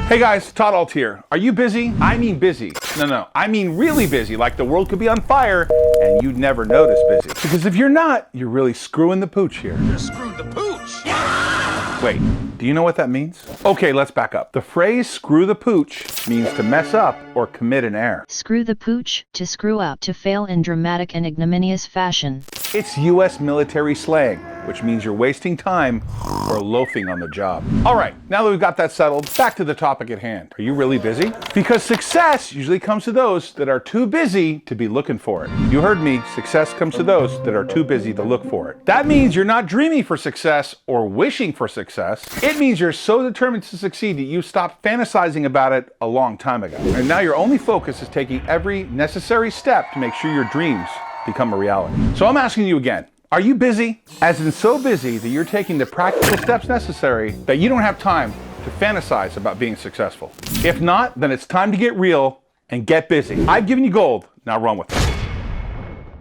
Hey guys, Todd Ault here. Are you busy? I mean busy. No, I mean really busy, like the world could be on fire and you'd never notice busy. Because if you're not, you're really screwing the pooch here. You screwed the pooch! Wait, do you know what that means? Okay, let's back up. The phrase screw the pooch means to mess up or commit an error. Screw the pooch, to screw up, to fail in dramatic and ignominious fashion. It's US military slang, which means you're wasting time or loafing on the job. All right, now that we've got that settled, back to the topic at hand. Are you really busy? Because success usually comes to those that are too busy to be looking for it. You heard me, success comes to those that are too busy to look for it. That means you're not dreaming for success or wishing for success. It means you're so determined to succeed that you stopped fantasizing about it a long time ago. And now your only focus is taking every necessary step to make sure your dreams become a reality. So I'm asking you again, are you busy? As in so busy that you're taking the practical steps necessary that you don't have time to fantasize about being successful. If not, then it's time to get real and get busy. I've given you gold, now run with it.